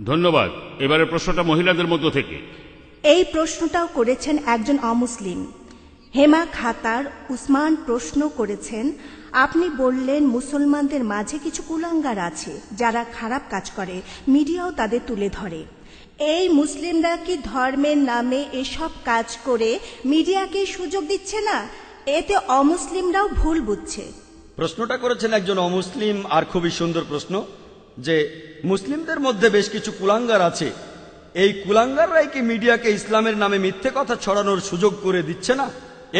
ধন্যবাদ। এবারে প্রশ্নটা মহিলাদের মধ্য থেকে। এই প্রশ্নটাও করেছেন একজন অমুসলিম। হেমা খাতার উসমান প্রশ্ন করেছেন, আপনি বললেন মুসলমানদের মাঝে কিছু কুলাঙ্গার আছে যারা খারাপ কাজ করে, মিডিয়াও তাদের তুলে ধরে। এই মুসলিমরা কি ধর্মের নামে এসব কাজ করে মিডিয়াকে সুযোগ দিচ্ছে না? এতে অমুসলিমরাও ভুল বুঝছে। প্রশ্নটা করেছেন একজন অমুসলিম, আর খুবই সুন্দর প্রশ্ন, যে মুসলিমদের মধ্যে বেশ কিছু কুলাঙ্গার আছে, এই কুলাঙ্গাররাই কি মিডিয়াকে ইসলামের নামে মিথ্যে কথা ছড়ানোর সুযোগ করে দিচ্ছে না?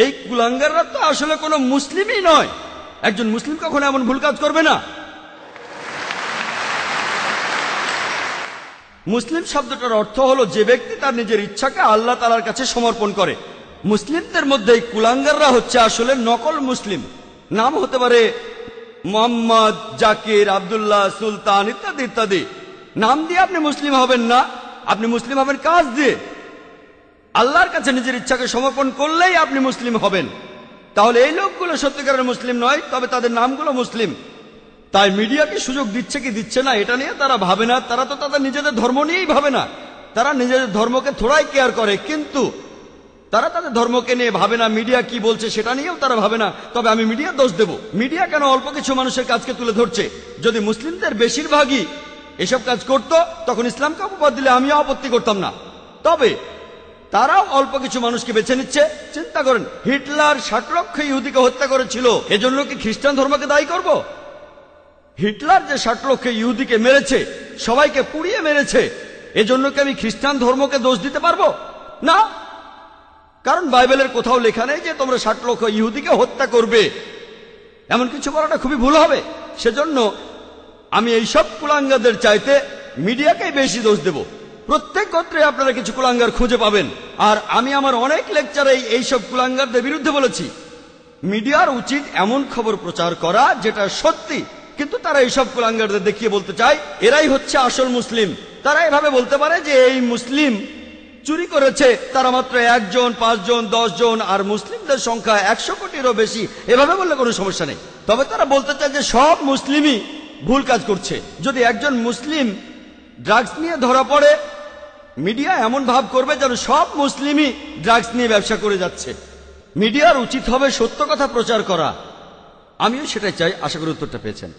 এই কুলাঙ্গাররা তো আসলে কোনো মুসলিমই নয়। একজন মুসলিম কখনো এমন ভুল কাজ করবে না। মুসলিম শব্দটার অর্থ হলো যে ব্যক্তি তার নিজের ইচ্ছাকে আল্লাহ তাআলার কাছে সমর্পণ করে। মুসলিমদের মধ্যে এই কুলাঙ্গাররা হচ্ছে আসলে নকল মুসলিম। নাম হতে পারে মোহাম্মদ, জাকির, আব্দুল্লাহ, সুলতান ইত্যাদি ইত্যাদি। নাম দিয়ে আপনি মুসলিম হবেন না, আপনি মুসলিম হবেন কাজ দিয়ে। আল্লাহর কাছে নিজের ইচ্ছাকে সমর্পণ করলেই আপনি মুসলিম হবেন। তাহলে এই লোকগুলো সত্যিকারের মুসলিম নয়, তবে তাদের নামগুলো মুসলিম। তাই মিডিয়াকে সুযোগ দিচ্ছে কি দিচ্ছে না এটা নিয়ে তারা ভাবে না। তারা তো তাদের নিজেদের ধর্ম নিয়েই ভাবে না। তারা নিজেদের ধর্মকে থোড়াই কেয়ার করে, কিন্তু তারা তাদের ধর্মকে নিয়ে ভাবে না। মিডিয়া কি বলছে সেটা নিয়েও তারা ভাবে না। তবে আমি মিডিয়া দোষ দেব, মিডিয়া কেন অল্প কিছু মানুষের কাজকে তুলে ধরছে? যদি মুসলিমদের বেশিরভাগই এসব কাজ করত তখন ইসলামকে অপবাদ দিলে আমিও আপত্তি করতাম না। তবে তারাও অল্প কিছু মানুষকে বেছে নিচ্ছে। চিন্তা করেন, হিটলার 60 লক্ষ ইহুদিকে হত্যা করেছিল, এজন্য কি খ্রিস্টান ধর্মকে দায়ী করব? হিটলার যে 60 লক্ষ ইহুদিকে মেরেছে, সবাইকে পুড়িয়ে মেরেছে, এজন্য কি আমি খ্রিস্টান ধর্মকে দোষ দিতে পারবো না? কারণ বাইবেলের কোথাও লেখা নেই যে তোমরা 60 লক্ষ ইহুদিকে হত্যা করবে। এমন কিছু করাটা খুবই ভুল হবে। সেজন্য আমি এইসব কুলাঙ্গারদের চাইতে মিডিয়াকেই বেশি দোষ দেব। প্রত্যেক গোত্রে আপনারা কিছু কুলাঙ্গার খুঁজে পাবেন, আর আমি আমার অনেক লেকচারে এইসব কুলাঙ্গারদের বিরুদ্ধে বলেছি। মিডিয়ার উচিত এমন খবর প্রচার করা যেটা সত্যি, কিন্তু তারা এইসব কুলাঙ্গারদের দেখিয়ে বলতে চায় এরাই হচ্ছে আসল মুসলিম। তারা এভাবে বলতে পারে যে এই মুসলিম চুরি করেছে তারা মাত্র 1 জন, 5 জন, 10 জন, আর মুসলিমদের সংখ্যা 100 কোটিরও বেশি। এভাবে বললে কোনো সমস্যা নেই। তবে তারা বলতে চায় যে সব মুসলিমই ভুল কাজ করছে। যদি একজন মুসলিম ড্রাগস নিয়ে ধরা পড়ে, মিডিয়া এমন ভাব করবে যেন সব মুসলিমই ড্রাগস নিয়ে ব্যবসা করে যাচ্ছে। মিডিয়ার উচিত হবে সত্য কথা প্রচার করা। আমিও সেটাই চাই। আশা করি উত্তরটা পেয়েছেন।